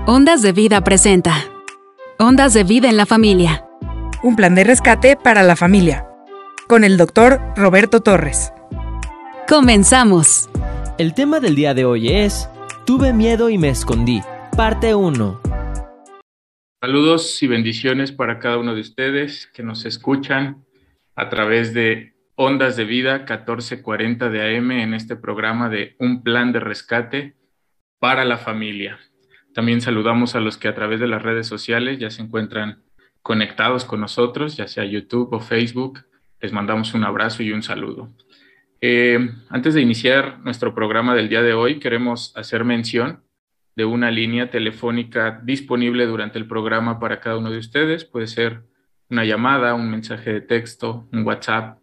Ondas de Vida presenta Ondas de Vida en la Familia. Un plan de rescate para la familia. Con el doctor Roberto Torres. ¡Comenzamos! El tema del día de hoy es Tuve miedo y me escondí, parte 1. Saludos y bendiciones para cada uno de ustedes que nos escuchan a través de Ondas de Vida 1440 de AM en este programa de Un plan de rescate para la familia. También saludamos a los que a través de las redes sociales ya se encuentran conectados con nosotros, ya sea YouTube o Facebook. Les mandamos un abrazo y un saludo. Antes de iniciar nuestro programa del día de hoy, queremos hacer mención de una línea telefónica disponible durante el programa para cada uno de ustedes. Puede ser una llamada, un mensaje de texto, un WhatsApp,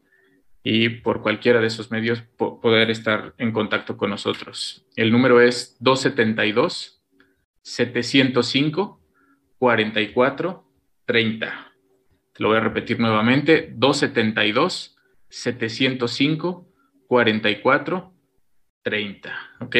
y por cualquiera de esos medios poder estar en contacto con nosotros. El número es 272-705-4430. Te lo voy a repetir nuevamente, 272-705-4430. ¿Ok?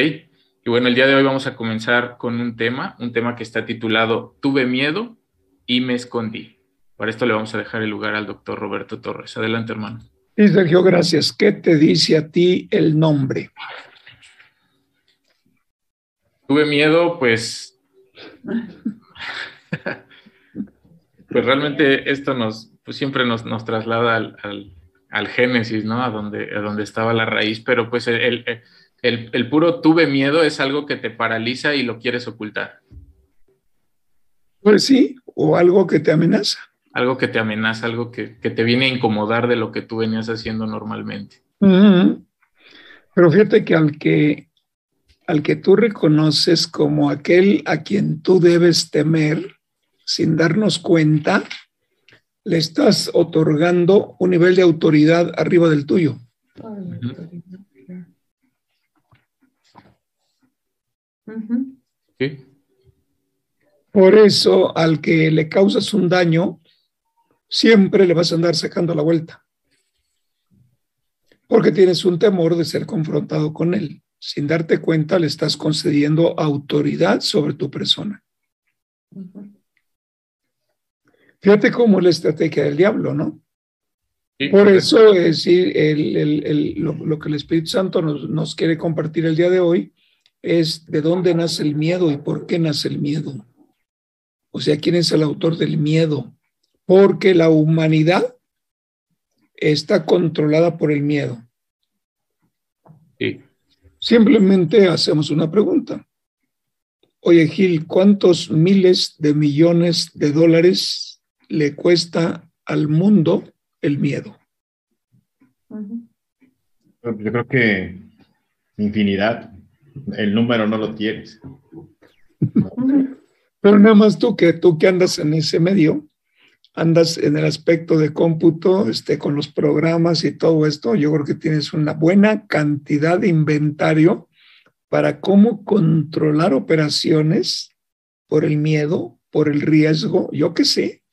Y bueno, el día de hoy vamos a comenzar con un tema que está titulado Tuve miedo y me escondí. Para esto le vamos a dejar el lugar al doctor Roberto Torres. Adelante, hermano. Sí, Sergio, gracias. ¿Qué te dice a ti el nombre? Tuve miedo, pues realmente esto siempre nos traslada al Génesis, ¿no? A donde estaba la raíz, pero pues el puro tuve miedo es algo que te paraliza y lo quieres ocultar. Pues sí, o algo que te amenaza. Algo que te amenaza, algo que te viene a incomodar de lo que tú venías haciendo normalmente. Uh-huh. Pero fíjate que al que tú reconoces como aquel a quien tú debes temer, sin darnos cuenta, le estás otorgando un nivel de autoridad arriba del tuyo. Uh-huh. ¿Sí? Por eso, al que le causas un daño, siempre le vas a andar sacando la vuelta. Porque tienes un temor de ser confrontado con él. Sin darte cuenta, le estás concediendo autoridad sobre tu persona. Uh-huh. Fíjate cómo es la estrategia del diablo, ¿no? Sí, por eso es decir, lo que el Espíritu Santo nos quiere compartir el día de hoy es de dónde nace el miedo y por qué nace el miedo. O sea, ¿quién es el autor del miedo? Porque la humanidad está controlada por el miedo. Sí. Simplemente hacemos una pregunta. Oye, Gil, ¿cuántos miles de millones de dólares le cuesta al mundo el miedo? Yo creo que infinidad. El número no lo tienes. Pero nada más tú que andas en ese medio, andas en el aspecto de cómputo, con los programas y todo esto, yo creo que tienes una buena cantidad de inventario para cómo controlar operaciones por el miedo, por el riesgo, yo qué sé.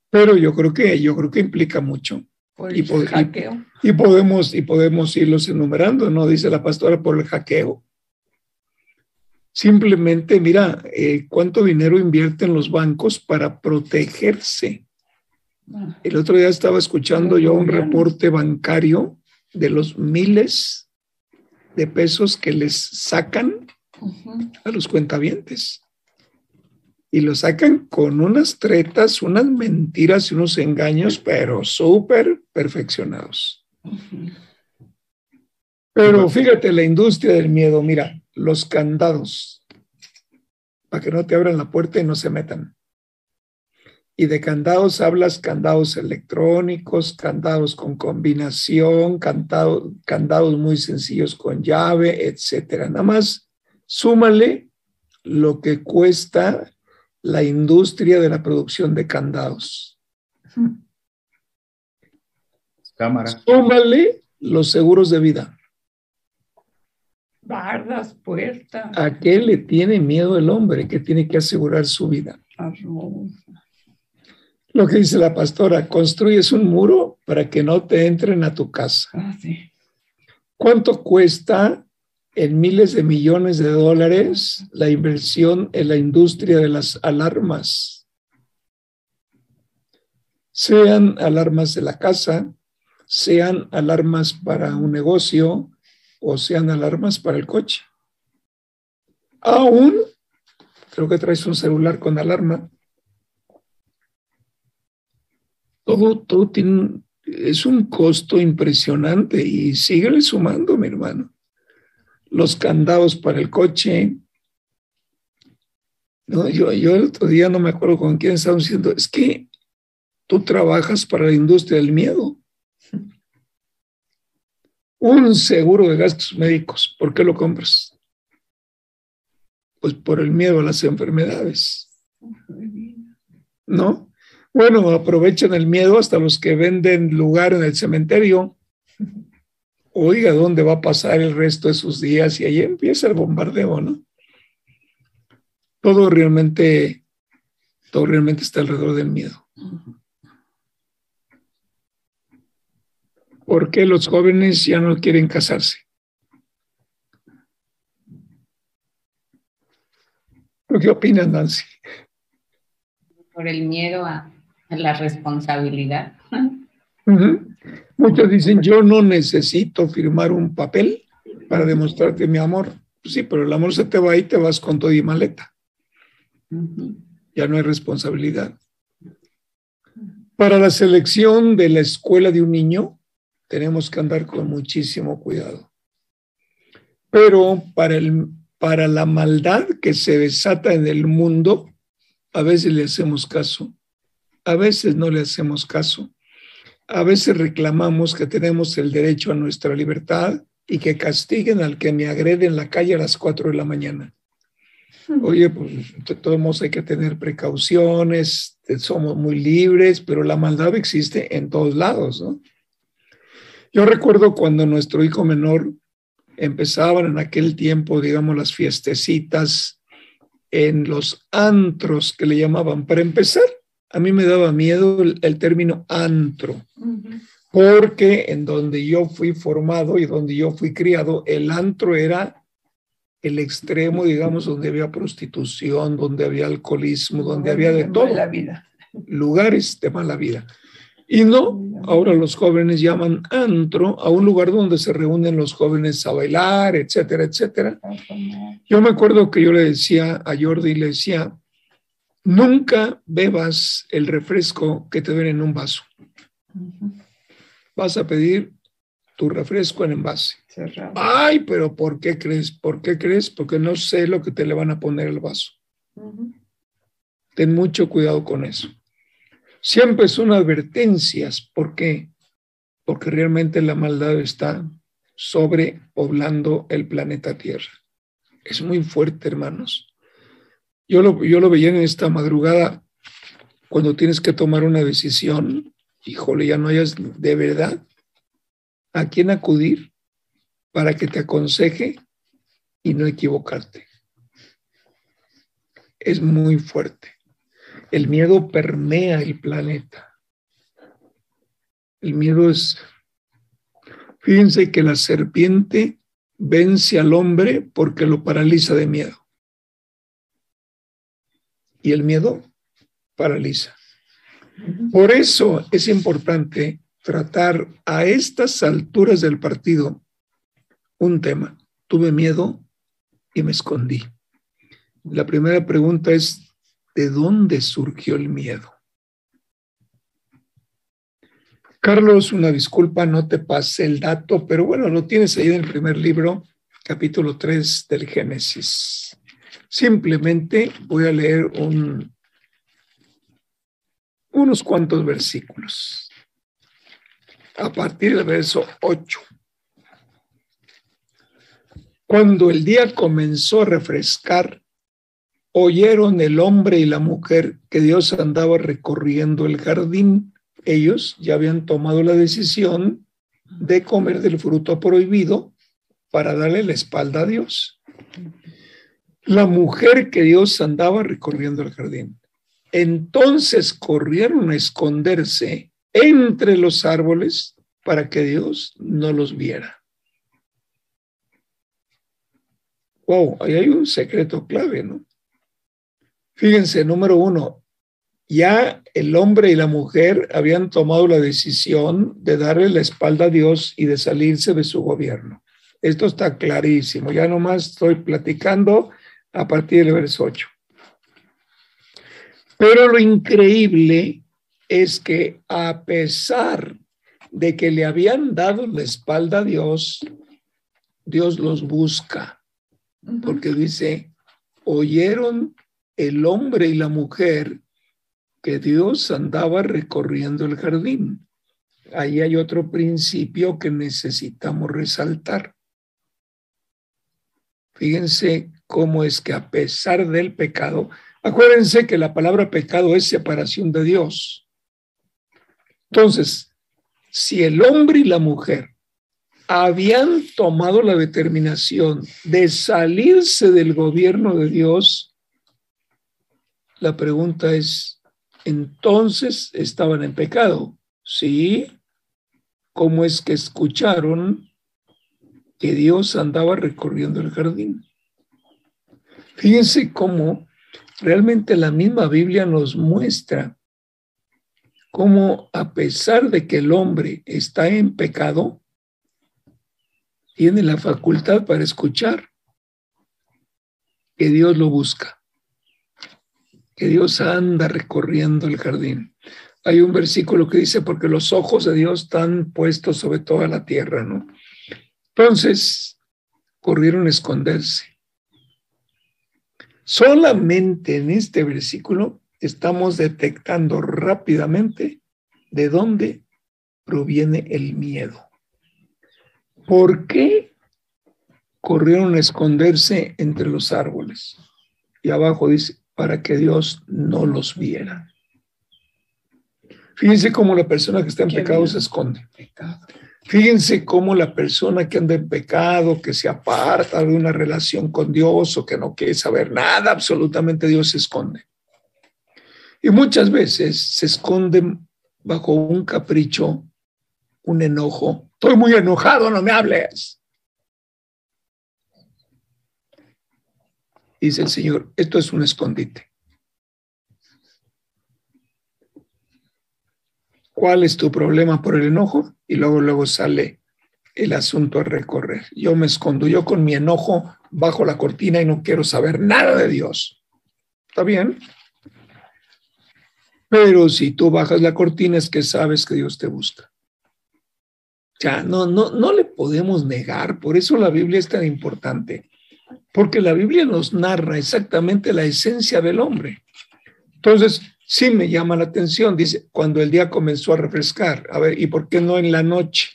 Pero yo creo que implica mucho. Por el hackeo. Y podemos irlos enumerando, ¿no? Dice la pastora, por el hackeo. Simplemente, mira, cuánto dinero invierten los bancos para protegerse. El otro día estaba escuchando yo un reporte bancario de los miles de pesos que les sacan a los cuentavientes. Y lo sacan con unas tretas, unas mentiras y unos engaños, pero súper perfeccionados. Pero fíjate, la industria del miedo, mira, los candados, para que no te abran la puerta y no se metan. Y de candados hablas candados electrónicos, candados con combinación, candados muy sencillos con llave, etcétera. Nada más súmale lo que cuesta la industria de la producción de candados. Cámara. Súmale los seguros de vida. Bardas, puertas. ¿A qué le tiene miedo el hombre que tiene que asegurar su vida? Lo que dice la pastora, construyes un muro para que no te entren a tu casa. Sí. ¿Cuánto cuesta en miles de millones de dólares la inversión en la industria de las alarmas. Sean alarmas de la casa, sean alarmas para un negocio o sean alarmas para el coche. Aún, creo que traes un celular con alarma. Todo tiene, es un costo impresionante y síguele sumando, mi hermano. Los candados para el coche. No, yo el otro día no me acuerdo con quién estaba diciendo, es que tú trabajas para la industria del miedo. Un seguro de gastos médicos, ¿por qué lo compras? Pues por el miedo a las enfermedades, ¿no? Bueno, aprovechan el miedo hasta los que venden lugar en el cementerio. Oiga, ¿dónde va a pasar el resto de sus días? Y ahí empieza el bombardeo, ¿no? Todo realmente está alrededor del miedo. ¿Por qué los jóvenes ya no quieren casarse? ¿Qué opinas, Nancy? Por el miedo a la responsabilidad. Uh-huh. Muchos dicen, yo no necesito firmar un papel para demostrarte mi amor. Pues sí, pero el amor se te va y te vas con todo y maleta. Uh-huh. Ya no hay responsabilidad. Para la selección de la escuela de un niño, tenemos que andar con muchísimo cuidado. Pero para la maldad que se desata en el mundo, a veces le hacemos caso, a veces no le hacemos caso. A veces reclamamos que tenemos el derecho a nuestra libertad y que castiguen al que me agrede en la calle a las 4 de la mañana. Oye, pues de todos modos hay que tener precauciones, somos muy libres, pero la maldad existe en todos lados, ¿no? Yo recuerdo cuando nuestro hijo menor empezaban en aquel tiempo, digamos, las fiestecitas en los antros que le llamaban. Para empezar, a mí me daba miedo el término antro, porque en donde yo fui formado y donde yo fui criado, el antro era el extremo, digamos, donde había prostitución, donde había alcoholismo, donde había de todo. Mala vida. Lugares de mala vida. Y no, ahora los jóvenes llaman antro a un lugar donde se reúnen los jóvenes a bailar, etcétera, etcétera. Yo me acuerdo que yo le decía a Jordi, le decía, nunca bebas el refresco que te den en un vaso. Vas a pedir tu refresco en envase. Cerrado. Ay, pero ¿por qué crees? ¿Por qué crees? Porque no sé lo que te le van a poner al vaso. Ten mucho cuidado con eso. Siempre son advertencias. ¿Por qué? Porque realmente la maldad está sobrepoblando el planeta Tierra. Es muy fuerte, hermanos. Yo lo veía en esta madrugada, cuando tienes que tomar una decisión, híjole, ya no hayas de verdad a quién acudir para que te aconseje y no equivocarte. Es muy fuerte. El miedo permea el planeta. El miedo es... Fíjense que la serpiente vence al hombre porque lo paraliza de miedo. Y el miedo paraliza. Por eso es importante tratar a estas alturas del partido un tema. Tuve miedo y me escondí. La primera pregunta es, ¿de dónde surgió el miedo? Carlos, una disculpa, no te pasé el dato, pero bueno, lo tienes ahí en el primer libro, capítulo 3 del Génesis. Simplemente voy a leer unos cuantos versículos. A partir del verso 8. Cuando el día comenzó a refrescar, oyeron el hombre y la mujer que Dios andaba recorriendo el jardín. Ellos ya habían tomado la decisión de comer del fruto prohibido para darle la espalda a Dios. La mujer que Dios andaba recorriendo el jardín. Entonces corrieron a esconderse entre los árboles para que Dios no los viera. Wow, ahí hay un secreto clave, ¿no? Fíjense, número 1, ya el hombre y la mujer habían tomado la decisión de darle la espalda a Dios y de salirse de su gobierno. Esto está clarísimo, ya nomás estoy platicando a partir del verso 8. Pero lo increíble es que a pesar de que le habían dado la espalda a Dios, Dios los busca, porque dice, oyeron el hombre y la mujer que Dios andaba recorriendo el jardín. Ahí hay otro principio que necesitamos resaltar. Fíjense cómo es que a pesar del pecado, acuérdense que la palabra pecado es separación de Dios. Entonces, si el hombre y la mujer habían tomado la determinación de salirse del gobierno de Dios, la pregunta es, ¿entonces estaban en pecado? Sí. ¿Cómo es que escucharon que Dios andaba recorriendo el jardín? Fíjense cómo realmente la misma Biblia nos muestra cómo a pesar de que el hombre está en pecado, tiene la facultad para escuchar que Dios lo busca, que Dios anda recorriendo el jardín. Hay un versículo que dice, porque los ojos de Dios están puestos sobre toda la tierra, ¿no? Entonces, corrieron a esconderse. Solamente en este versículo estamos detectando rápidamente de dónde proviene el miedo. ¿Por qué corrieron a esconderse entre los árboles? Y abajo dice, para que Dios no los viera. Fíjense cómo la persona que está en pecado se esconde. Fíjense cómo la persona que anda en pecado, que se aparta de una relación con Dios o que no quiere saber nada, absolutamente Dios se esconde. Y muchas veces se esconden bajo un capricho, un enojo. Estoy muy enojado, no me hables. Dice el Señor, esto es un escondite. ¿Cuál es tu problema por el enojo? Y luego sale el asunto a recorrer. Yo me escondo, yo con mi enojo bajo la cortina y no quiero saber nada de Dios. ¿Está bien? Pero si tú bajas la cortina es que sabes que Dios te busca. Ya, no le podemos negar, por eso la Biblia es tan importante, porque la Biblia nos narra exactamente la esencia del hombre. Entonces, sí me llama la atención, dice, cuando el día comenzó a refrescar. A ver, ¿y por qué no en la noche?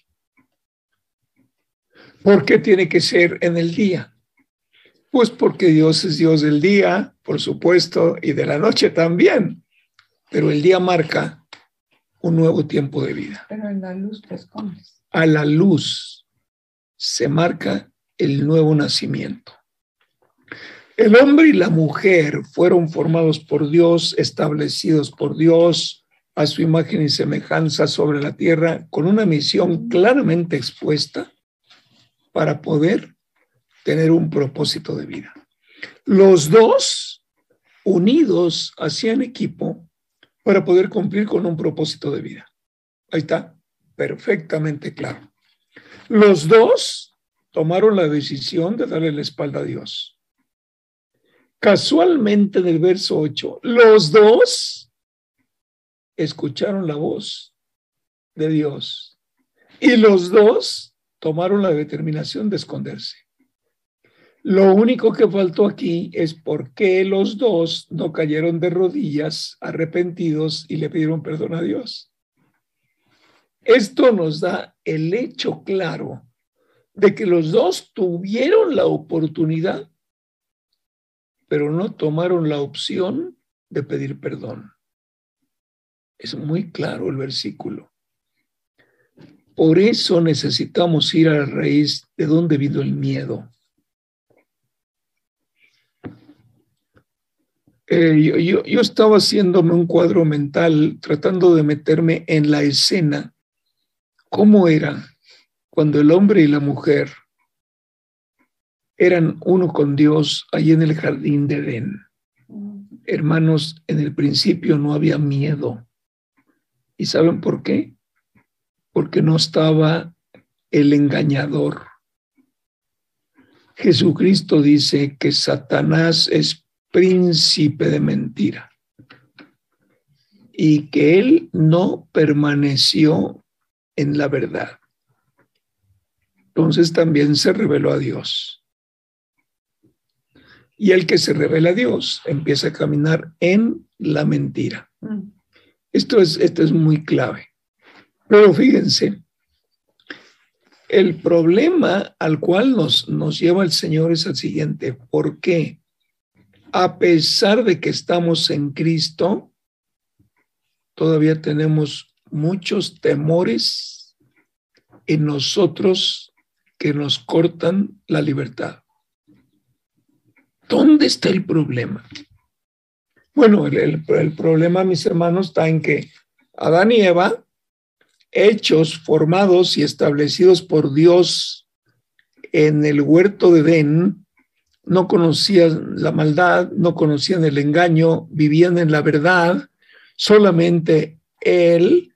¿Por qué tiene que ser en el día? Pues porque Dios es Dios del día, por supuesto, y de la noche también. Pero el día marca un nuevo tiempo de vida. Pero en la luz te escondes. A la luz se marca el nuevo nacimiento. El hombre y la mujer fueron formados por Dios, establecidos por Dios a su imagen y semejanza sobre la tierra, con una misión claramente expuesta para poder tener un propósito de vida. Los dos unidos hacían equipo para poder cumplir con un propósito de vida. Ahí está, perfectamente claro. Los dos tomaron la decisión de darle la espalda a Dios. Casualmente en el verso 8, los dos escucharon la voz de Dios y los dos tomaron la determinación de esconderse. Lo único que faltó aquí es por qué los dos no cayeron de rodillas arrepentidos y le pidieron perdón a Dios. Esto nos da el hecho claro de que los dos tuvieron la oportunidad, pero no tomaron la opción de pedir perdón. Es muy claro el versículo. Por eso necesitamos ir a la raíz de dónde vino el miedo. Yo estaba haciéndome un cuadro mental, tratando de meterme en la escena. ¿Cómo era cuando el hombre y la mujer eran uno con Dios ahí en el jardín de Edén. Hermanos, en el principio no había miedo. ¿Y saben por qué? Porque no estaba el engañador. Jesucristo dice que Satanás es príncipe de mentira y que él no permaneció en la verdad. Entonces también se reveló a Dios. Y el que se revela a Dios empieza a caminar en la mentira. Esto es muy clave. Pero fíjense, el problema al cual nos lleva el Señor es el siguiente. ¿Por qué? A pesar de que estamos en Cristo, todavía tenemos muchos temores en nosotros que nos cortan la libertad. ¿Dónde está el problema? Bueno, el problema, mis hermanos, está en que Adán y Eva, hechos, formados y establecidos por Dios en el huerto de Edén, no conocían la maldad, no conocían el engaño, vivían en la verdad. Solamente él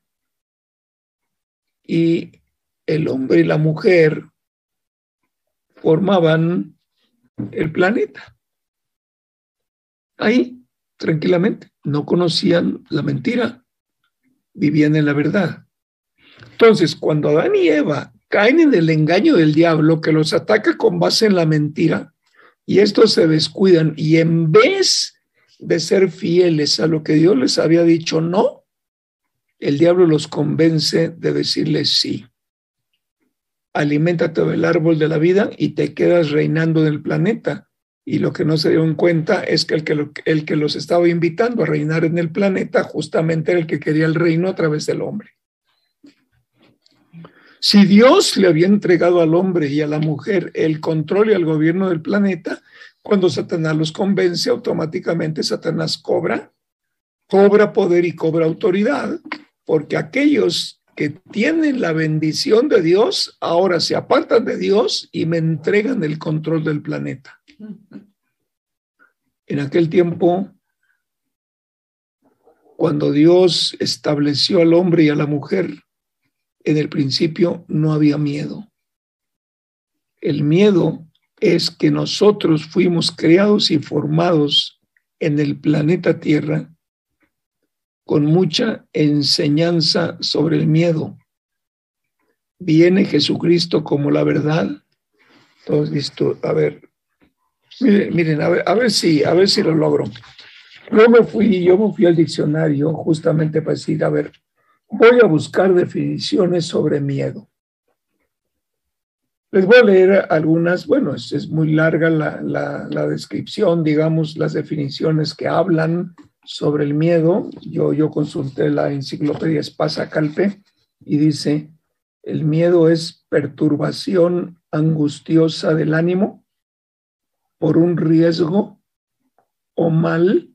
y el hombre y la mujer formaban el planeta. Ahí, tranquilamente, no conocían la mentira, vivían en la verdad. Entonces, cuando Adán y Eva caen en el engaño del diablo que los ataca con base en la mentira, y estos se descuidan, y en vez de ser fieles a lo que Dios les había dicho no, el diablo los convence de decirles sí. Aliméntate del árbol de la vida y te quedas reinando en el planeta. Y lo que no se dieron cuenta es que el que los estaba invitando a reinar en el planeta justamente era el que quería el reino a través del hombre. Si Dios le había entregado al hombre y a la mujer el control y el gobierno del planeta, cuando Satanás los convence, automáticamente Satanás cobra poder y cobra autoridad, porque aquellos que tienen la bendición de Dios ahora se apartan de Dios y me entregan el control del planeta. En aquel tiempo, cuando Dios estableció al hombre y a la mujer, en el principio no había miedo. El miedo es que nosotros fuimos creados y formados en el planeta Tierra con mucha enseñanza sobre el miedo. Viene Jesucristo como la verdad. Todos listo. A ver, miren, a ver si lo logro. Yo me fui al diccionario justamente para decir, a ver, voy a buscar definiciones sobre miedo. Les voy a leer algunas, bueno, es muy larga la descripción, digamos, las definiciones que hablan sobre el miedo. Yo consulté la enciclopedia Espasa Calpe y dice, el miedo es perturbación angustiosa del ánimo por un riesgo o mal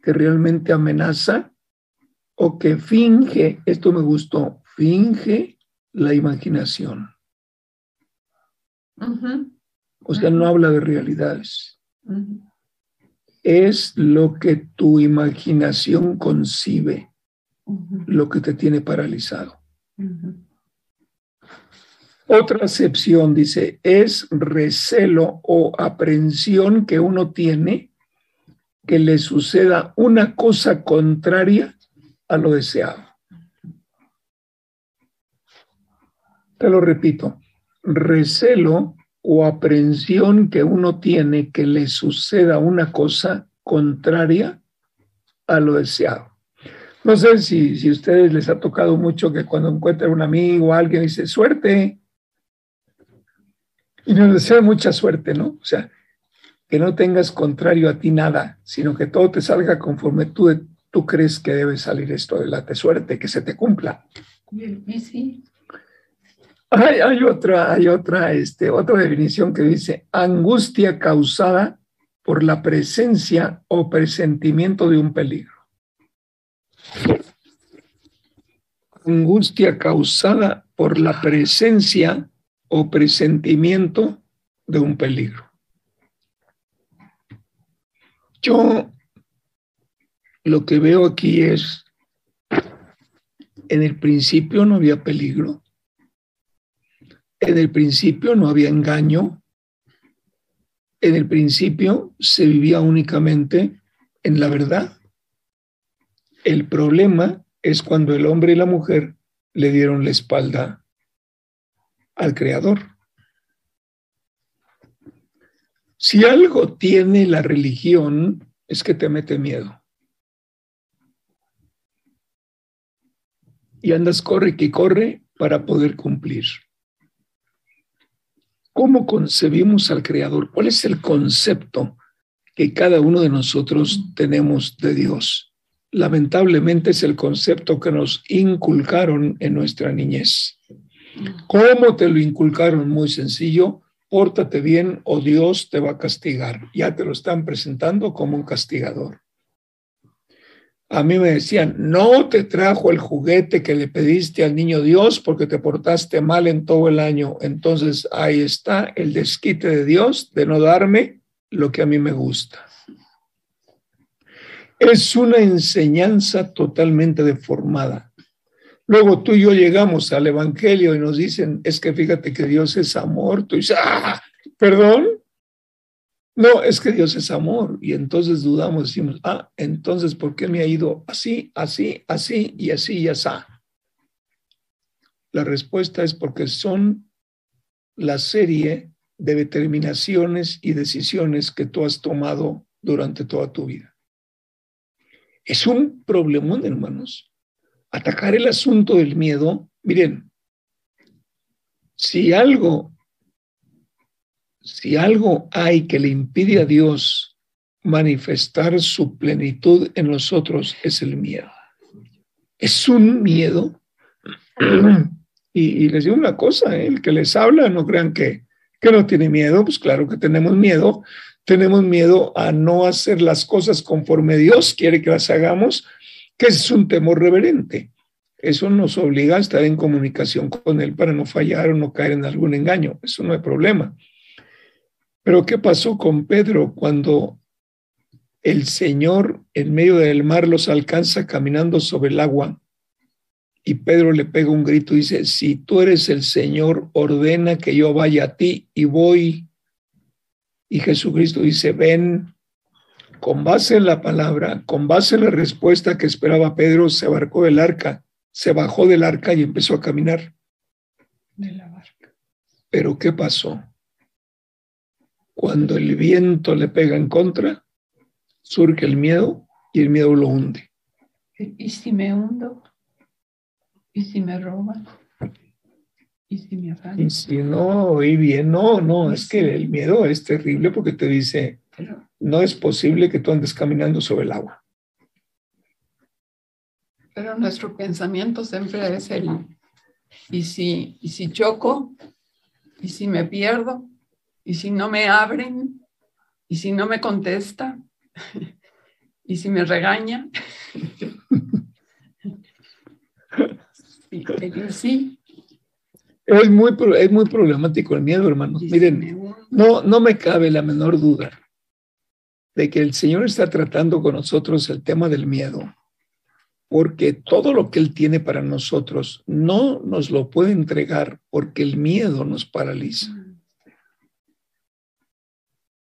que realmente amenaza o que finge, esto me gustó, finge la imaginación. O sea, no habla de realidades. Es lo que tu imaginación concibe, lo que te tiene paralizado. Otra acepción dice, es recelo o aprensión que uno tiene que le suceda una cosa contraria a lo deseado. Te lo repito, recelo o aprensión que uno tiene que le suceda una cosa contraria a lo deseado. No sé si a ustedes les ha tocado mucho que cuando encuentran un amigo o alguien dice, suerte, y nos desea mucha suerte, ¿no? O sea, que no tengas contrario a ti nada, sino que todo te salga conforme tú crees que debe salir esto de la suerte, que se te cumpla. Sí. Hay otra definición que dice angustia causada por la presencia o presentimiento de un peligro. Angustia causada por la presencia o presentimiento de un peligro. Yo lo que veo aquí es, en el principio no había peligro, en el principio no había engaño, en el principio se vivía únicamente en la verdad. El problema es cuando el hombre y la mujer le dieron la espalda al Creador. Si algo tiene la religión, es que te mete miedo. Y andas corre que corre para poder cumplir. ¿Cómo concebimos al Creador? ¿Cuál es el concepto que cada uno de nosotros tenemos de Dios? Lamentablemente es el concepto que nos inculcaron en nuestra niñez. ¿Cómo te lo inculcaron? Muy sencillo. Pórtate bien o Dios te va a castigar. Ya te lo están presentando como un castigador. A mí me decían, no te trajo el juguete que le pediste al niño Dios porque te portaste mal en todo el año. Entonces ahí está el desquite de Dios de no darme lo que a mí me gusta. Es una enseñanza totalmente deformada. Luego tú y yo llegamos al Evangelio y nos dicen, es que fíjate que Dios es amor. Tú dices, ¿perdón? No, es que Dios es amor. Y entonces dudamos, decimos, entonces ¿por qué me ha ido así, así, así y así y así? La respuesta es porque son la serie de determinaciones y decisiones que tú has tomado durante toda tu vida. Es un problemón, hermanos. Atacar el asunto del miedo, miren, si algo hay que le impide a Dios manifestar su plenitud en nosotros, es el miedo. Es un miedo. Y les digo una cosa, el que les habla, no crean que no tiene miedo, pues claro que tenemos miedo. Tenemos miedo a no hacer las cosas conforme Dios quiere que las hagamos, que es un temor reverente. Eso nos obliga a estar en comunicación con Él para no fallar o no caer en algún engaño. Eso no hay problema. Pero ¿qué pasó con Pedro cuando el Señor en medio del mar los alcanza caminando sobre el agua? Y Pedro le pega un grito y dice, si tú eres el Señor, ordena que yo vaya a ti, y voy. Y Jesucristo dice, ven. Con base en la palabra, con base en la respuesta que esperaba Pedro, se bajó del arca y empezó a caminar. De la barca. Pero ¿qué pasó? Cuando el viento le pega en contra, surge el miedo y el miedo lo hunde. ¿Y si me hundo? ¿Y si me roban? ¿Y si me afanan? Y si no oí bien, no, es que el miedo es terrible porque te dice, no es posible que tú andes caminando sobre el agua. Pero nuestro pensamiento siempre es el, ¿y si choco? ¿Y si me pierdo? ¿Y si no me abren? ¿Y si no me contesta? ¿Y si me regaña? Sí. Es muy problemático el miedo, hermanos. Miren, no me cabe la menor duda de que el Señor está tratando con nosotros el tema del miedo, porque todo lo que Él tiene para nosotros no nos lo puede entregar porque el miedo nos paraliza.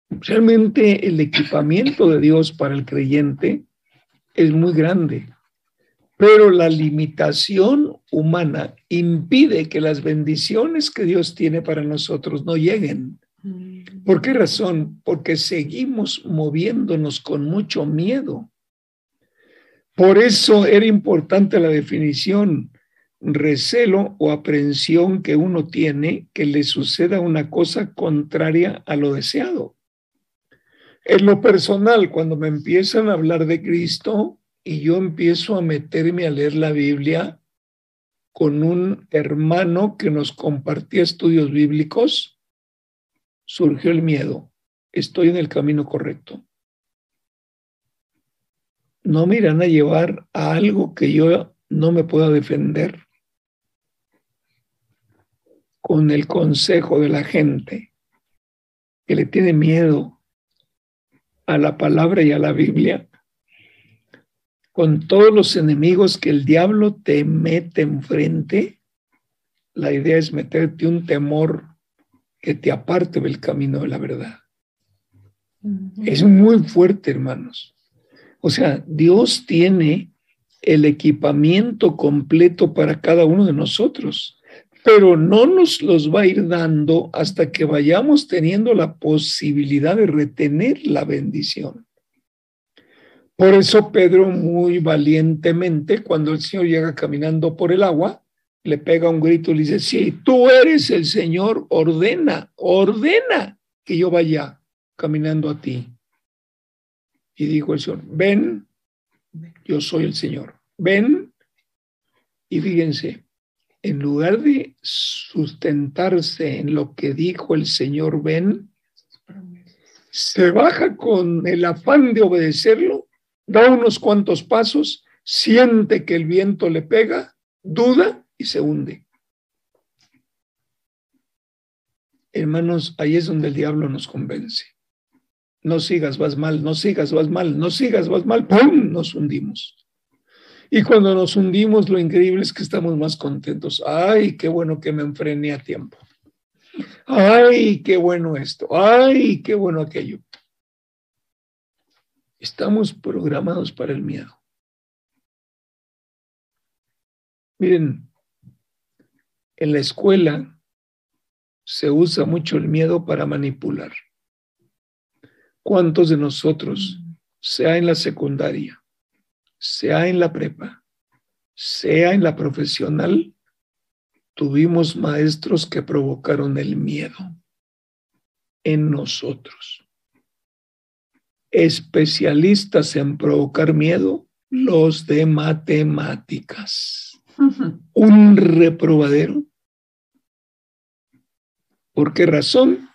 Realmente el equipamiento de Dios para el creyente es muy grande, pero la limitación humana impide que las bendiciones que Dios tiene para nosotros no lleguen. ¿Por qué razón? Porque seguimos moviéndonos con mucho miedo. Por eso era importante la definición, recelo o aprehensión que uno tiene que le suceda una cosa contraria a lo deseado. En lo personal, cuando me empiezan a hablar de Cristo y yo empiezo a meterme a leer la Biblia con un hermano que nos compartía estudios bíblicos, surgió el miedo. Estoy en el camino correcto. No me irán a llevar a algo que yo no me pueda defender con el consejo de la gente que le tiene miedo a la palabra y a la Biblia, con todos los enemigos que el diablo te mete enfrente, la idea es meterte un temor que te aparte del camino de la verdad. Es muy fuerte, hermanos. O sea, Dios tiene el equipamiento completo para cada uno de nosotros, pero no nos los va a ir dando hasta que vayamos teniendo la posibilidad de retener la bendición. Por eso Pedro muy valientemente, cuando el Señor llega caminando por el agua, le pega un grito y le dice, si tú eres el Señor, ordena que yo vaya caminando a ti. Y dijo el Señor, ven, yo soy el Señor, ven. Y fíjense, en lugar de sustentarse en lo que dijo el Señor, ven, se baja con el afán de obedecerlo, da unos cuantos pasos, siente que el viento le pega, duda y se hunde. Hermanos, ahí es donde el diablo nos convence. No sigas, vas mal, no sigas, vas mal, no sigas, vas mal, ¡pum!, nos hundimos. Y cuando nos hundimos, lo increíble es que estamos más contentos. ¡Ay, qué bueno que me enfrené a tiempo! ¡Ay, qué bueno esto! ¡Ay, qué bueno aquello! Estamos programados para el miedo. Miren, en la escuela se usa mucho el miedo para manipular. ¿Cuántos de nosotros, sea en la secundaria, sea en la prepa, sea en la profesional, tuvimos maestros que provocaron el miedo en nosotros? Especialistas en provocar miedo, los de matemáticas. Un reprobadero. ¿Por qué razón?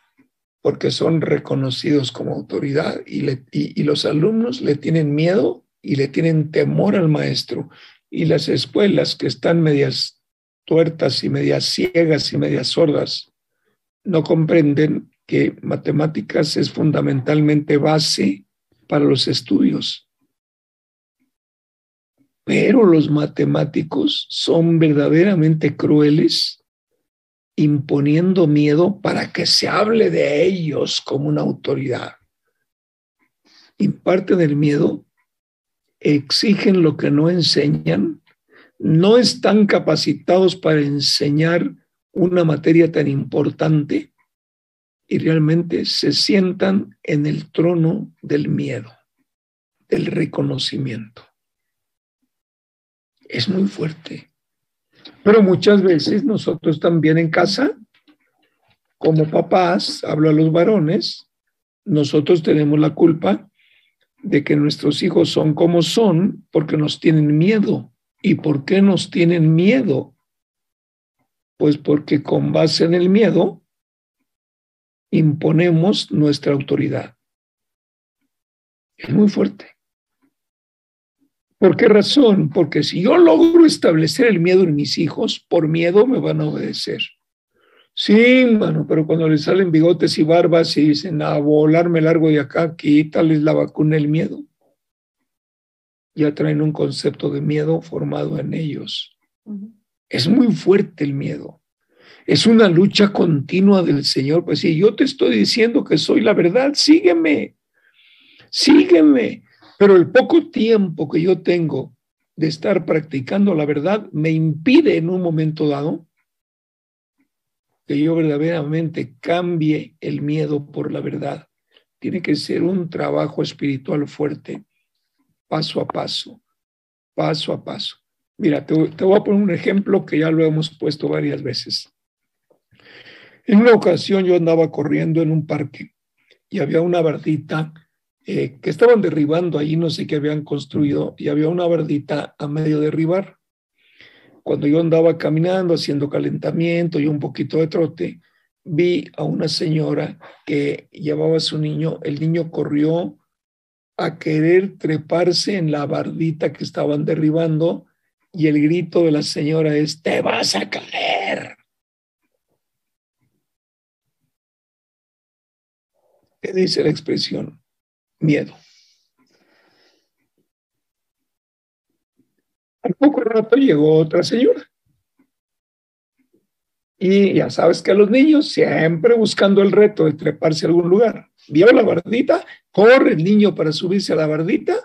Porque son reconocidos como autoridad y los alumnos le tienen miedo y le tienen temor al maestro. Y las escuelas que están medias tuertas y medias ciegas y medias sordas no comprenden que matemáticas es fundamentalmente base para los estudios. Pero los matemáticos son verdaderamente crueles, imponiendo miedo para que se hable de ellos como una autoridad. Imparten el miedo, exigen lo que no enseñan, no están capacitados para enseñar una materia tan importante y realmente se sientan en el trono del miedo, del reconocimiento. Es muy fuerte. Pero muchas veces nosotros también en casa, como papás, hablo a los varones, nosotros tenemos la culpa de que nuestros hijos son como son porque nos tienen miedo. ¿Y por qué nos tienen miedo? Pues porque con base en el miedo imponemos nuestra autoridad. Es muy fuerte. ¿Por qué razón? Porque si yo logro establecer el miedo en mis hijos, por miedo me van a obedecer. Sí, mano, pero cuando les salen bigotes y barbas y dicen a volarme largo de acá, quítales la vacuna del miedo. Ya traen un concepto de miedo formado en ellos. Es muy fuerte el miedo. Es una lucha continua del Señor. Pues si yo te estoy diciendo que soy la verdad, sígueme. Pero el poco tiempo que yo tengo de estar practicando la verdad me impide en un momento dado que yo verdaderamente cambie el miedo por la verdad. Tiene que ser un trabajo espiritual fuerte, paso a paso, paso a paso. Mira, te voy a poner un ejemplo que ya lo hemos puesto varias veces. En una ocasión yo andaba corriendo en un parque y había una bardita que estaban derribando ahí, no sé qué habían construido, y había una bardita a medio derribar. Cuando yo andaba caminando, haciendo calentamiento y un poquito de trote, vi a una señora que llevaba a su niño. El niño corrió a querer treparse en la bardita que estaban derribando y el grito de la señora es: ¡te vas a caer! ¿Qué dice la expresión? miedo. Al poco rato llegó otra señora. Y ya sabes que a los niños siempre buscando el reto de treparse a algún lugar. Vio la bardita, corre el niño para subirse a la bardita.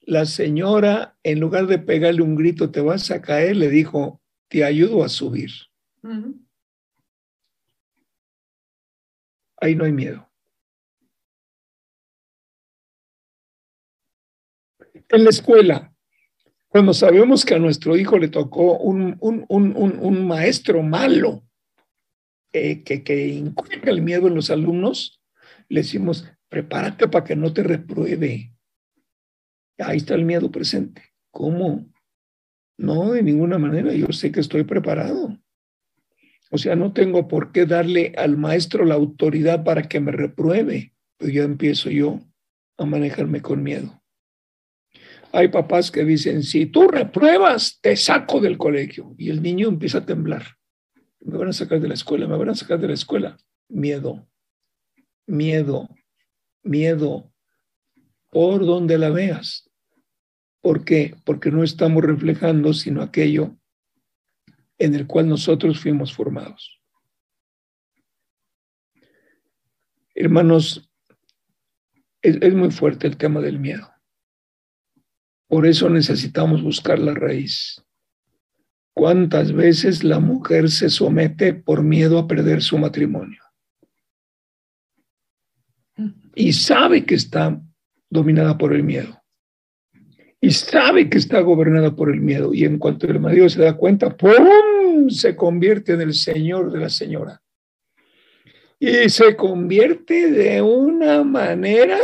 La señora, en lugar de pegarle un grito, te vas a caer, le dijo, te ayudo a subir. Ahí no hay miedo. En la escuela, cuando sabemos que a nuestro hijo le tocó un maestro malo que inculca el miedo en los alumnos, le decimos, prepárate para que no te repruebe. Ahí está el miedo presente. ¿Cómo? No, de ninguna manera. Yo sé que estoy preparado. O sea, no tengo por qué darle al maestro la autoridad para que me repruebe. Pues ya empiezo yo a manejarme con miedo. Hay papás que dicen, si tú repruebas, te saco del colegio. Y el niño empieza a temblar. Me van a sacar de la escuela, me van a sacar de la escuela. Miedo, miedo, miedo. Por donde la veas. ¿Por qué? Porque no estamos reflejando sino aquello en el cual nosotros fuimos formados. Hermanos, es muy fuerte el tema del miedo. Por eso necesitamos buscar la raíz. ¿Cuántas veces la mujer se somete por miedo a perder su matrimonio? Y sabe que está dominada por el miedo. Y sabe que está gobernada por el miedo. Y en cuanto el marido se da cuenta, ¡pum!, se convierte en el señor de la señora. Y se convierte de una manera,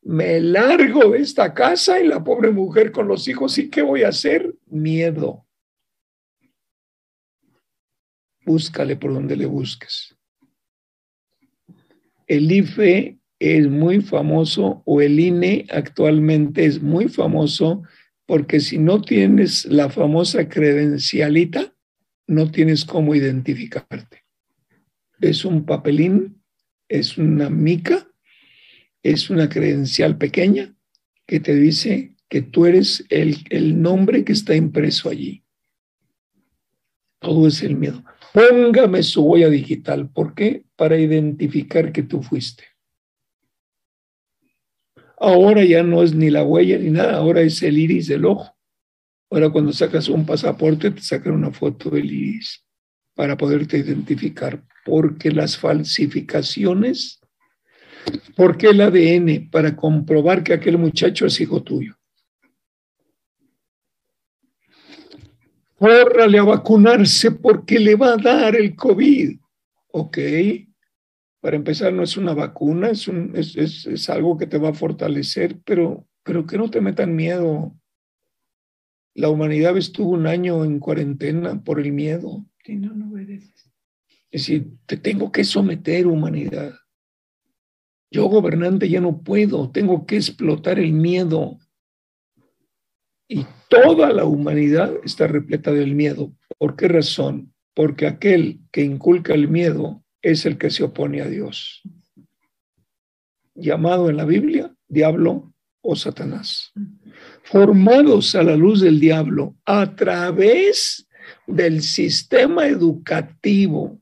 me largo de esta casa y la pobre mujer con los hijos, ¿y qué voy a hacer? Miedo. Búscale por donde le busques. El IFE es muy famoso, o el INE actualmente es muy famoso, porque si no tienes la famosa credencialita, no tienes cómo identificarte. Es un papelín, es una mica, es una credencial pequeña que te dice que tú eres el nombre que está impreso allí. Todo es el miedo. Póngame su huella digital. ¿Por qué? Para identificar que tú fuiste. Ahora ya no es ni la huella ni nada, ahora es el iris del ojo. Ahora cuando sacas un pasaporte te sacan una foto del iris para poderte identificar. Porque las falsificaciones, porque el ADN, para comprobar que aquel muchacho es hijo tuyo. Córrale a vacunarse porque le va a dar el COVID. Ok. Para empezar, no es una vacuna, es algo que te va a fortalecer, pero que no te metan miedo. La humanidad estuvo un año en cuarentena por el miedo. Si no, no obedeces. Es decir, te tengo que someter, humanidad. Yo, gobernante, ya no puedo, tengo que explotar el miedo. Y toda la humanidad está repleta del miedo. ¿Por qué razón? Porque aquel que inculca el miedo es el que se opone a Dios. Llamado en la Biblia, diablo o Satanás. Formados a la luz del diablo a través del sistema educativo.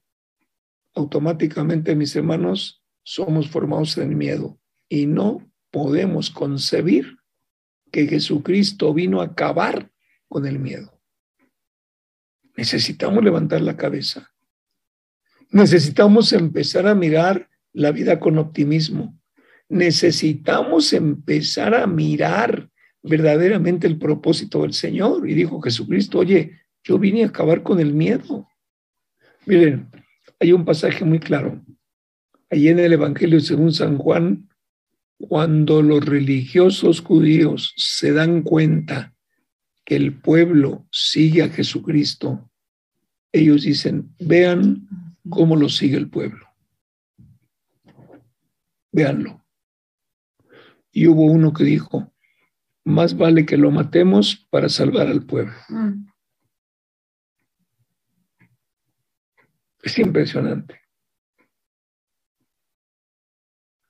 Automáticamente, mis hermanos, somos formados en miedo y no podemos concebir que Jesucristo vino a acabar con el miedo. Necesitamos levantar la cabeza. Necesitamos empezar a mirar la vida con optimismo. Necesitamos empezar a mirar verdaderamente el propósito del Señor. Y dijo Jesucristo, oye, yo vine a acabar con el miedo. Miren, hay un pasaje muy claro. Allí en el Evangelio según San Juan, cuando los religiosos judíos se dan cuenta que el pueblo sigue a Jesucristo, ellos dicen, vean cómo lo sigue el pueblo. Véanlo. Y hubo uno que dijo, más vale que lo matemos para salvar al pueblo. Es impresionante.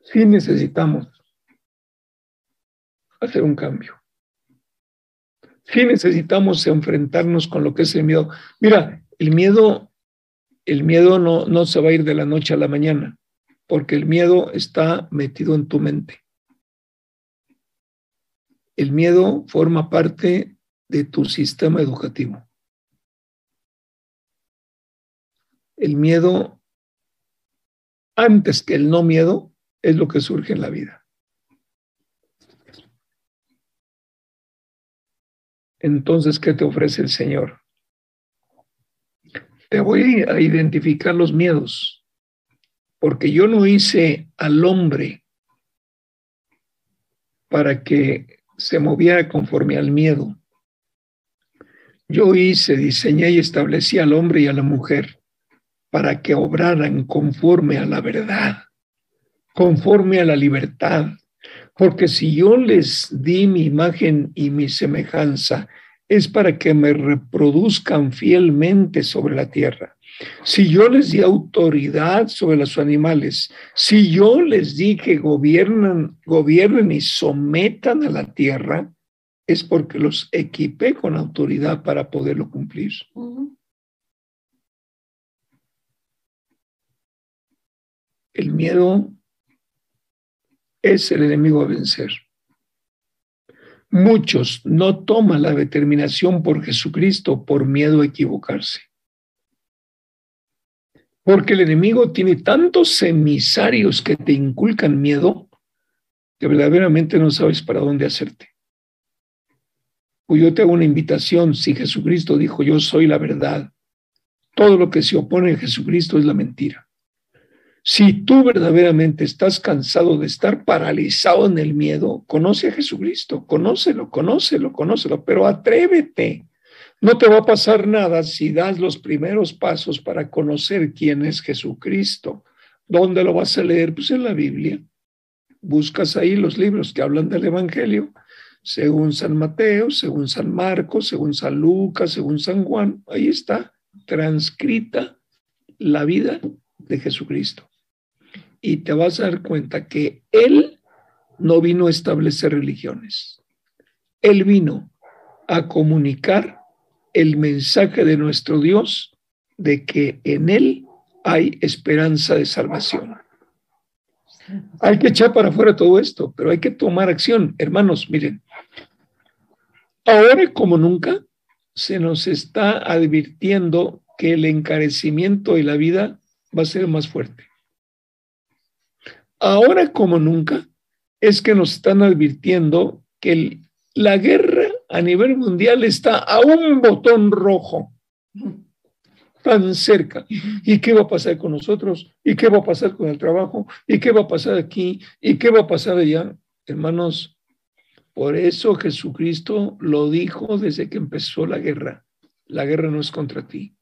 Sí necesitamos hacer un cambio. Sí necesitamos enfrentarnos con lo que es el miedo. Mira, el miedo no se va a ir de la noche a la mañana, porque el miedo está metido en tu mente. El miedo forma parte de tu sistema educativo. El miedo, antes que el no miedo, es lo que surge en la vida. Entonces, ¿qué te ofrece el Señor? Te voy a identificar los miedos, porque yo no hice al hombre para que se moviera conforme al miedo. Yo diseñé y establecí al hombre y a la mujer para que obraran conforme a la verdad, conforme a la libertad. Porque si yo les di mi imagen y mi semejanza, es para que me reproduzcan fielmente sobre la tierra. Si yo les di autoridad sobre los animales, si yo les di que gobiernen y sometan a la tierra, es porque los equipé con autoridad para poderlo cumplir. El miedo es el enemigo a vencer. Muchos no toman la determinación por Jesucristo por miedo a equivocarse. Porque el enemigo tiene tantos emisarios que te inculcan miedo que verdaderamente no sabes para dónde hacerte. Pues yo te hago una invitación. Si Jesucristo dijo, yo soy la verdad, todo lo que se opone a Jesucristo es la mentira. Si tú verdaderamente estás cansado de estar paralizado en el miedo, conoce a Jesucristo, conócelo, pero atrévete. No te va a pasar nada si das los primeros pasos para conocer quién es Jesucristo. ¿Dónde lo vas a leer? Pues en la Biblia. Buscas ahí los libros que hablan del Evangelio, según San Mateo, según San Marcos, según San Lucas, según San Juan. Ahí está transcrita la vida de Jesucristo. Y te vas a dar cuenta que Él no vino a establecer religiones. Él vino a comunicar el mensaje de nuestro Dios de que en Él hay esperanza de salvación. Hay que echar para afuera todo esto, pero hay que tomar acción. Hermanos, miren, ahora como nunca se nos está advirtiendo que el encarecimiento de la vida va a ser más fuerte. Ahora como nunca es que nos están advirtiendo que la guerra a nivel mundial está a un botón rojo, tan cerca. ¿Y qué va a pasar con nosotros? ¿Y qué va a pasar con el trabajo? ¿Y qué va a pasar aquí? ¿Y qué va a pasar allá? Hermanos, por eso Jesucristo lo dijo desde que empezó la guerra. La guerra no es contra ti.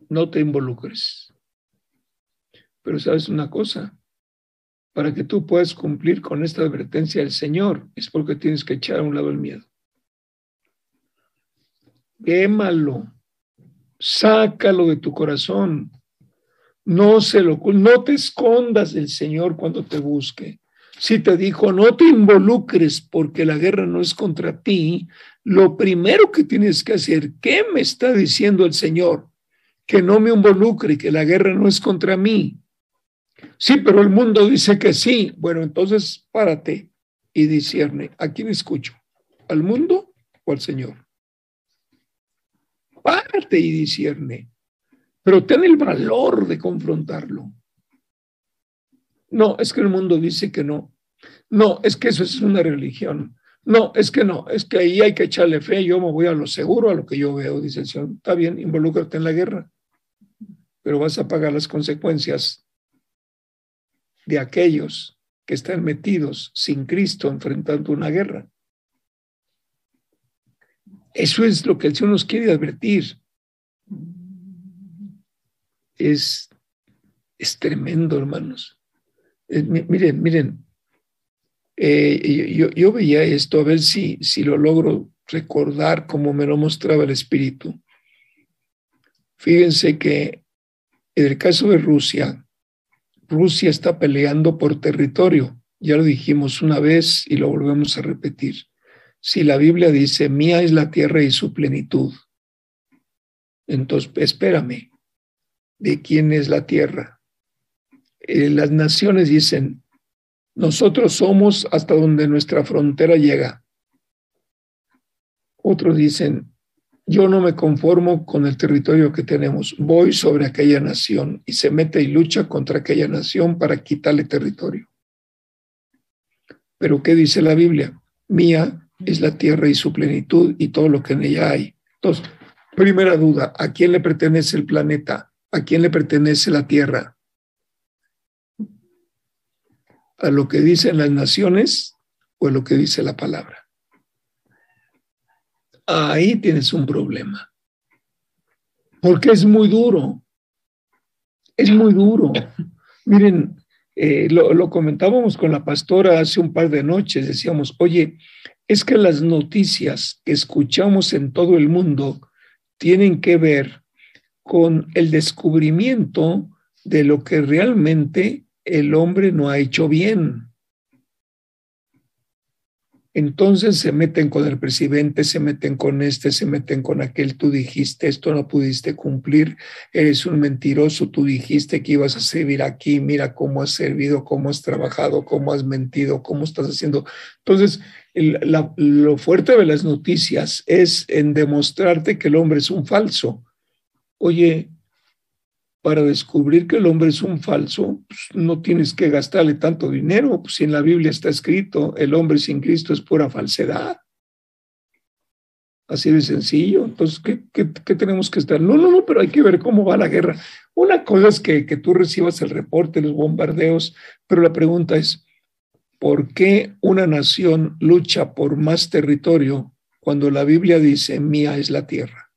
No te involucres. Pero sabes una cosa, para que tú puedas cumplir con esta advertencia del Señor, es porque tienes que echar a un lado el miedo. Quémalo, sácalo de tu corazón. No te escondas del Señor cuando te busque. Si te dijo, no te involucres porque la guerra no es contra ti, lo primero que tienes que hacer, ¿qué me está diciendo el Señor? Que no me involucre, que la guerra no es contra mí. Sí, pero el mundo dice que sí. Bueno, entonces párate y discierne. ¿A quién escucho? ¿Al mundo o al Señor? Párate y discierne. Pero ten el valor de confrontarlo. No, es que el mundo dice que no. No, es que eso es una religión. No, es que ahí hay que echarle fe. Yo me voy a lo seguro, a lo que yo veo, dice el Señor. Está bien, involúcrate en la guerra, pero vas a pagar las consecuencias de aquellos que están metidos sin Cristo enfrentando una guerra. Eso es lo que el Señor nos quiere advertir. Es tremendo, hermanos. Miren, yo veía esto, a ver si lo logro recordar como me lo mostraba el Espíritu. Fíjense que en el caso de Rusia está peleando por territorio Ya lo dijimos una vez y lo volvemos a repetir. Si la Biblia dice, mía es la tierra y su plenitud, entonces espérame, ¿de quién es la tierra? Las naciones dicen, nosotros somos hasta donde nuestra frontera llega. Otros dicen, yo no me conformo con el territorio que tenemos, voy sobre aquella nación, y se mete y lucha contra aquella nación para quitarle territorio. Pero ¿qué dice la Biblia? Mía es la tierra y su plenitud y todo lo que en ella hay. Entonces, primera duda, ¿a quién le pertenece el planeta? ¿A quién le pertenece la tierra? ¿A lo que dicen las naciones o a lo que dice la palabra? Ahí tienes un problema. Porque es muy duro. Es muy duro. Miren, lo comentábamos con la pastora hace un par de noches. Decíamos, oye, es que las noticias que escuchamos en todo el mundo tienen que ver con el descubrimiento de lo que realmente el hombre no ha hecho bien. Entonces se meten con el presidente, se meten con este, se meten con aquel. Tú dijiste esto, no pudiste cumplir, eres un mentiroso, tú dijiste que ibas a servir aquí, mira cómo has servido, cómo has trabajado, cómo has mentido, cómo estás haciendo. Entonces, lo fuerte de las noticias es en demostrarte que el hombre es un falso. Oye, para descubrir que el hombre es un falso, pues no tienes que gastarle tanto dinero. Pues si en la Biblia está escrito, el hombre sin Cristo es pura falsedad. Así de sencillo. Entonces, ¿qué tenemos que estar? No, pero hay que ver cómo va la guerra. Una cosa es que tú recibas el reporte, los bombardeos, pero la pregunta es, ¿por qué una nación lucha por más territorio cuando la Biblia dice, mía es la tierra?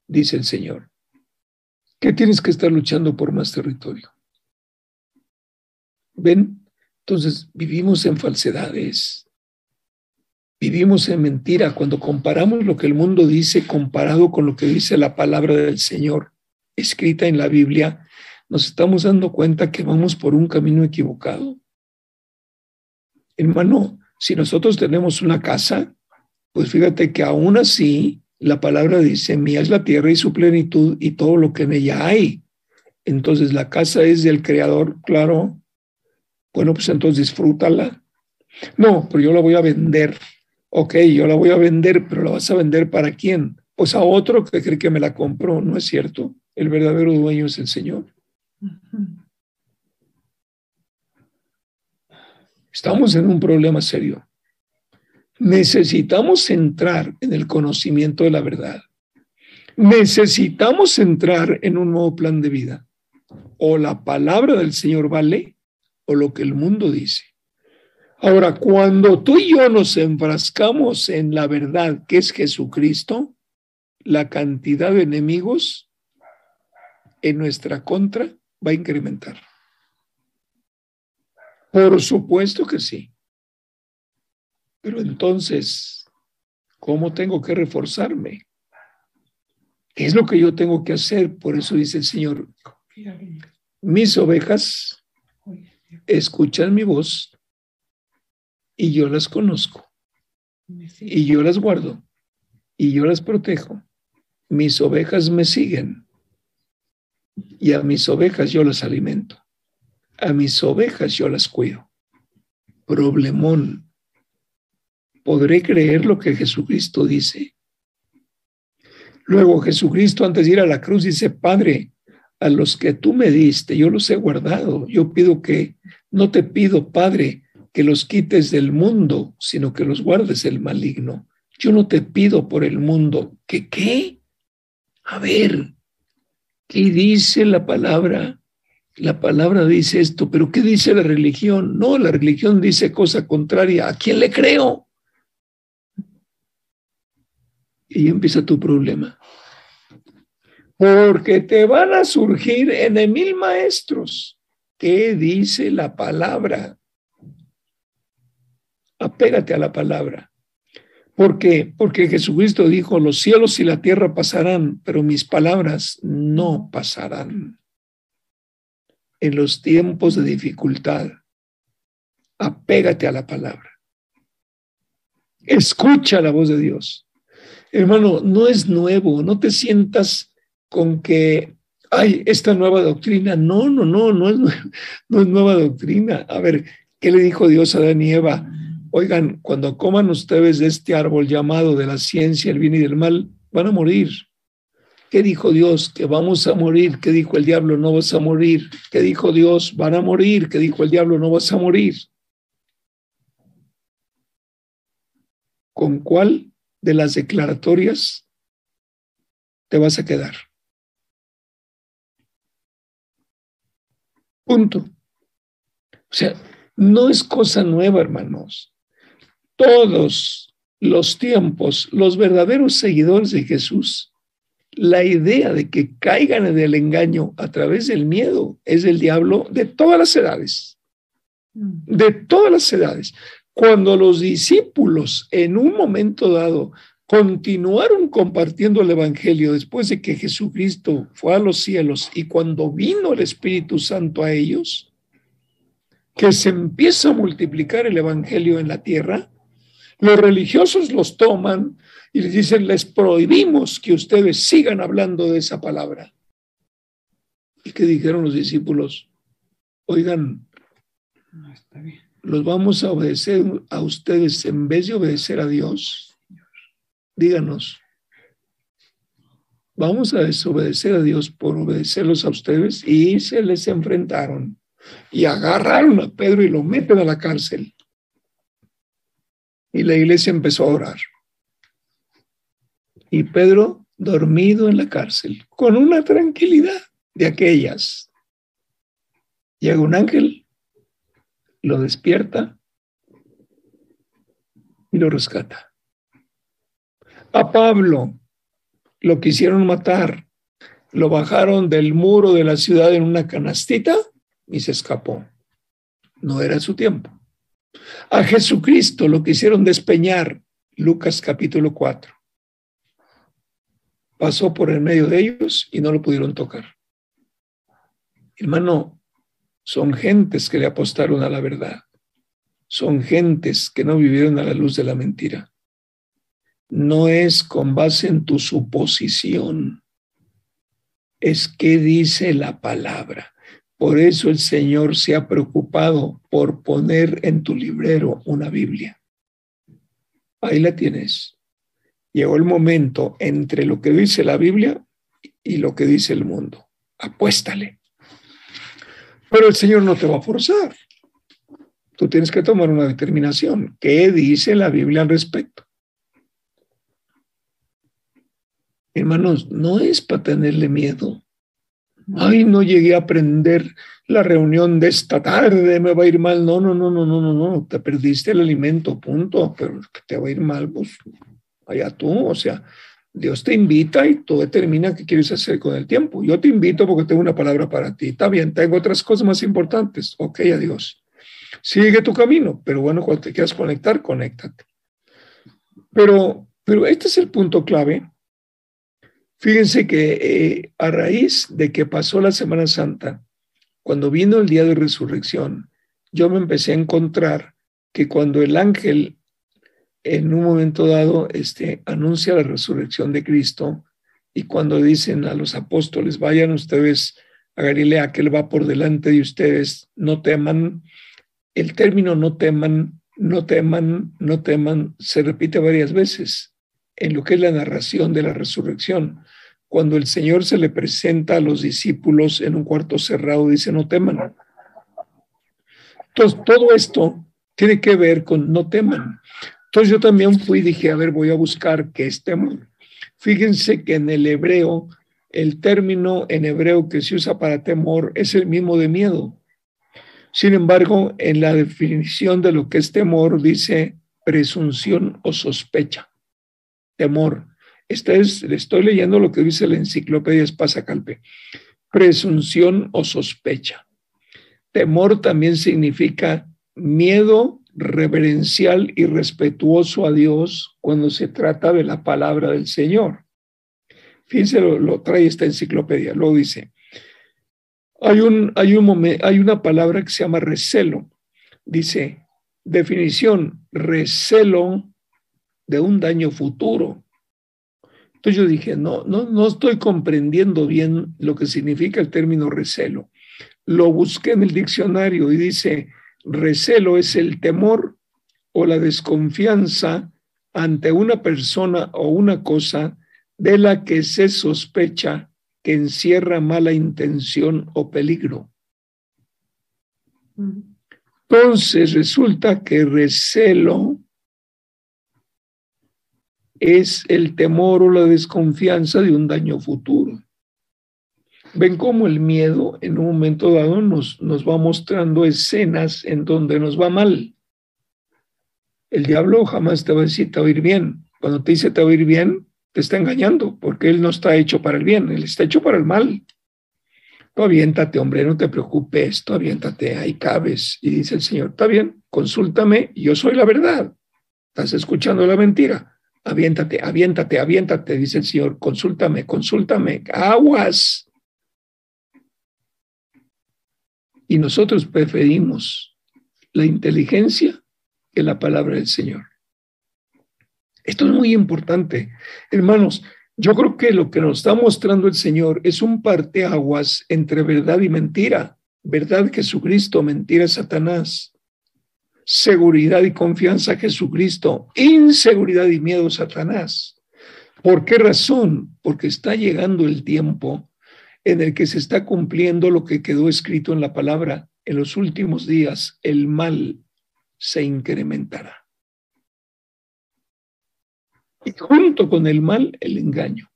Dice el Señor. ¿Qué tienes que estar luchando por más territorio? ¿Ven? Entonces, vivimos en falsedades. Vivimos en mentira. Cuando comparamos lo que el mundo dice comparado con lo que dice la palabra del Señor escrita en la Biblia, nos estamos dando cuenta que vamos por un camino equivocado. Hermano, si nosotros tenemos una casa, pues fíjate que aún así la palabra dice, mía es la tierra y su plenitud y todo lo que en ella hay. Entonces la casa es del Creador, claro. Bueno, pues entonces disfrútala. No, pero yo la voy a vender. Ok, yo la voy a vender, pero ¿la vas a vender para quién? Pues a otro que cree que me la compró, ¿no es cierto? El verdadero dueño es el Señor. Estamos en un problema serio. Necesitamos entrar en el conocimiento de la verdad. Necesitamos entrar en un nuevo plan de vida. O la palabra del Señor vale, o lo que el mundo dice. Ahora, cuando tú y yo nos enfrascamos en la verdad que es Jesucristo, la cantidad de enemigos en nuestra contra va a incrementar. Por supuesto que sí. Pero entonces, ¿cómo tengo que reforzarme? ¿Qué es lo que yo tengo que hacer? Por eso dice el Señor, mis ovejas escuchan mi voz y yo las conozco y yo las guardo y yo las protejo. Mis ovejas me siguen y a mis ovejas yo las alimento. A mis ovejas yo las cuido. Problemón. ¿Podré creer lo que Jesucristo dice? Luego Jesucristo, antes de ir a la cruz, dice, Padre, a los que tú me diste, yo los he guardado. Yo pido que, no te pido, Padre, que los quites del mundo, sino que los guardes del maligno. Yo no te pido por el mundo. ¿Qué? A ver, ¿qué dice la palabra? La palabra dice esto, pero ¿qué dice la religión? No, la religión dice cosa contraria. ¿A quién le creo? Y ahí empieza tu problema. Porque te van a surgir en 1000 maestros. ¿Qué dice la palabra? Apégate a la palabra. ¿Por qué? Porque Jesucristo dijo, los cielos y la tierra pasarán, pero mis palabras no pasarán. en los tiempos de dificultad, apégate a la palabra. Escucha la voz de Dios. Hermano, no es nuevo, no te sientas con que, ay, esta nueva doctrina. No es nueva doctrina. A ver, ¿qué le dijo Dios a Adán y Eva? Oigan, cuando coman ustedes de este árbol llamado de la ciencia, el bien y del mal, van a morir. ¿Qué dijo Dios? Que vamos a morir. ¿Qué dijo el diablo? No vas a morir. ¿Qué dijo Dios? Van a morir. ¿Qué dijo el diablo? No vas a morir. ¿Con cuál de las declaratorias te vas a quedar? Punto. O sea, no es cosa nueva, hermanos. Todos los tiempos, los verdaderos seguidores de Jesús, la idea de que caigan en el engaño a través del miedo es del diablo de todas las edades. De todas las edades. Cuando los discípulos en un momento dado continuaron compartiendo el evangelio después de que Jesucristo fue a los cielos y cuando vino el Espíritu Santo a ellos, que se empieza a multiplicar el evangelio en la tierra, los religiosos los toman y les dicen, les prohibimos que ustedes sigan hablando de esa palabra. ¿Y qué dijeron los discípulos? Oigan, No, está bien. ¿los vamos a obedecer a ustedes en vez de obedecer a Dios? Díganos. ¿Vamos a desobedecer a Dios por obedecerlos a ustedes? Y se les enfrentaron y agarraron a Pedro y lo meten a la cárcel. Y la iglesia empezó a orar. Y Pedro dormido en la cárcel, con una tranquilidad de aquellas. Llega un ángel, lo despierta y lo rescata. A Pablo lo quisieron matar, lo bajaron del muro de la ciudad en una canastita y se escapó. No era su tiempo. A Jesucristo lo quisieron despeñar, Lucas capítulo 4. Pasó por el medio de ellos y no lo pudieron tocar. Hermano, son gentes que le apostaron a la verdad. Son gentes que no vivieron a la luz de la mentira. No es con base en tu suposición. Es qué dice la palabra. Por eso el Señor se ha preocupado por poner en tu librero una Biblia. Ahí la tienes. Llegó el momento entre lo que dice la Biblia y lo que dice el mundo. Apuéstale. Pero el Señor no te va a forzar. Tú tienes que tomar una determinación. ¿Qué dice la Biblia al respecto? Hermanos, no es para tenerle miedo. Ay, no llegué a aprender la reunión de esta tarde, me va a ir mal. No. Te perdiste el alimento, punto. Pero que te va a ir mal, pues allá tú. O sea, Dios te invita y tú determina qué quieres hacer con el tiempo. Yo te invito porque tengo una palabra para ti. Está bien, tengo otras cosas más importantes. Ok, adiós. Sigue tu camino, pero bueno, cuando te quieras conectar, conéctate. Pero este es el punto clave. Fíjense que a raíz de que pasó la Semana Santa, cuando vino el día de resurrección, yo me empecé a encontrar que cuando el ángel en un momento dado anuncia la resurrección de Cristo y cuando dicen a los apóstoles, vayan ustedes a Galilea, que Él va por delante de ustedes, no teman. El término no teman se repite varias veces en lo que es la narración de la resurrección. Cuando el Señor se le presenta a los discípulos en un cuarto cerrado, dice, no teman. Entonces, todo esto tiene que ver con no teman. Entonces, yo también fui y dije, a ver, voy a buscar qué es temor. Fíjense que en el hebreo, el término en hebreo que se usa para temor es el mismo de miedo. Sin embargo, en la definición de lo que es temor, dice presunción o sospecha. Temor. Le estoy leyendo lo que dice la enciclopedia Espasa Calpe. Presunción o sospecha. Temor también significa miedo reverencial y respetuoso a Dios cuando se trata de la palabra del Señor. Fíjense, lo trae esta enciclopedia. Luego dice, Hay una palabra que se llama recelo. Dice, definición, recelo de un daño futuro. Entonces yo dije, no estoy comprendiendo bien lo que significa el término recelo. Lo busqué en el diccionario y dice, recelo es el temor o la desconfianza ante una persona o una cosa de la que se sospecha que encierra mala intención o peligro. Entonces resulta que recelo es el temor o la desconfianza de un daño futuro. Ven cómo el miedo en un momento dado nos va mostrando escenas en donde nos va mal. El diablo jamás te va a decir te va a ir bien. Cuando te dice te va a ir bien, te está engañando, porque él no está hecho para el bien, él está hecho para el mal. Tú aviéntate, hombre, no te preocupes, tú aviéntate, ahí cabes. Y dice el Señor, está bien, consúltame, yo soy la verdad. Estás escuchando la mentira. Aviéntate, aviéntate, aviéntate, dice el Señor, consúltame, aguas. Y nosotros preferimos la inteligencia que la palabra del Señor. Esto es muy importante. Hermanos, yo creo que lo que nos está mostrando el Señor es un parteaguas entre verdad y mentira. Verdad, Jesucristo, mentira, Satanás. Seguridad y confianza, Jesucristo. Inseguridad y miedo, Satanás. ¿Por qué razón? Porque está llegando el tiempo en el que se está cumpliendo lo que quedó escrito en la palabra. En los últimos días, el mal se incrementará. Y junto con el mal, el engaño.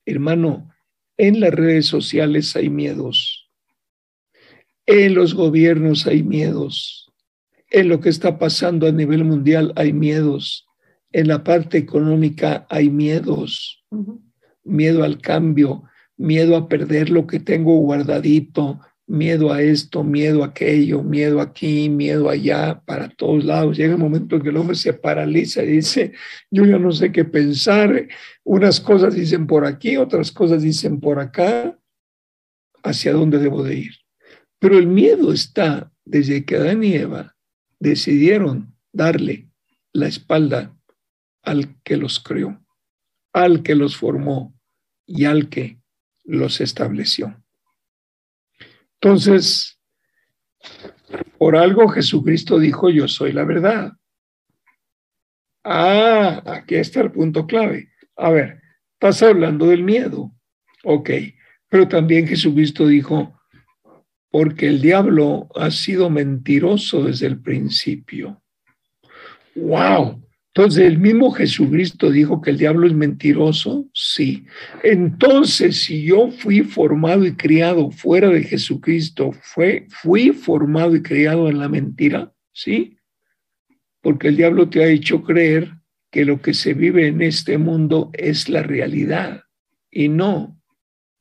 Hermano, en las redes sociales hay miedos. En los gobiernos hay miedos. En lo que está pasando a nivel mundial hay miedos. En la parte económica hay miedos. Miedo al cambio, miedo a perder lo que tengo guardadito, miedo a esto, miedo a aquello, miedo aquí, miedo allá, para todos lados. Llega un momento en que el hombre se paraliza y dice, yo ya no sé qué pensar. Unas cosas dicen por aquí, otras cosas dicen por acá. ¿Hacia dónde debo de ir? Pero el miedo está desde que Adán y Eva decidieron darle la espalda al que los creó, al que los formó y al que los estableció. Entonces, por algo Jesucristo dijo, yo soy la verdad. Aquí está el punto clave. A ver, estás hablando del miedo. Ok, pero también Jesucristo dijo, porque el diablo ha sido mentiroso desde el principio. ¡Wow! Entonces, ¿el mismo Jesucristo dijo que el diablo es mentiroso? Sí. Entonces, si yo fui formado y criado fuera de Jesucristo, fui formado y criado en la mentira, ¿sí? Porque el diablo te ha hecho creer que lo que se vive en este mundo es la realidad. Y no.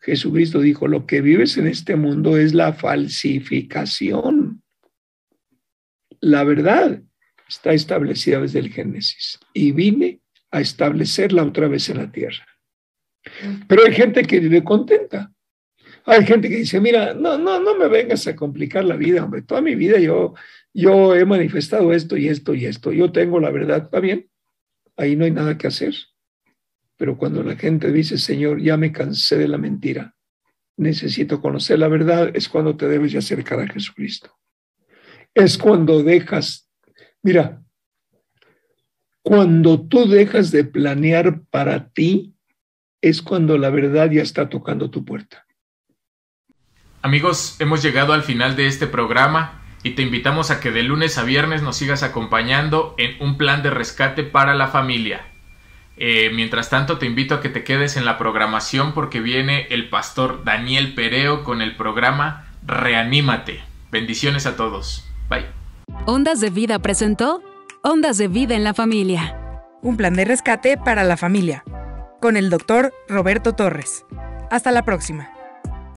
Jesucristo dijo, lo que vives en este mundo es la falsificación. La verdad está establecida desde el Génesis y vine a establecerla otra vez en la tierra. Pero hay gente que vive contenta. Hay gente que dice, mira, no me vengas a complicar la vida, hombre. Toda mi vida yo he manifestado esto y esto y esto. Yo tengo la verdad, ¿está bien? Ahí no hay nada que hacer. Pero cuando la gente dice, Señor, ya me cansé de la mentira, necesito conocer la verdad, es cuando te debes de acercar a Jesucristo. Es cuando dejas. Mira, cuando tú dejas de planear para ti, es cuando la verdad ya está tocando tu puerta. Amigos, hemos llegado al final de este programa y te invitamos a que de lunes a viernes nos sigas acompañando en un plan de rescate para la familia. Mientras tanto, te invito a que te quedes en la programación porque viene el pastor Daniel Pereo con el programa Reanímate. Bendiciones a todos. Bye. Ondas de Vida presentó Ondas de Vida en la Familia. Un plan de rescate para la familia. Con el doctor Roberto Torres. Hasta la próxima.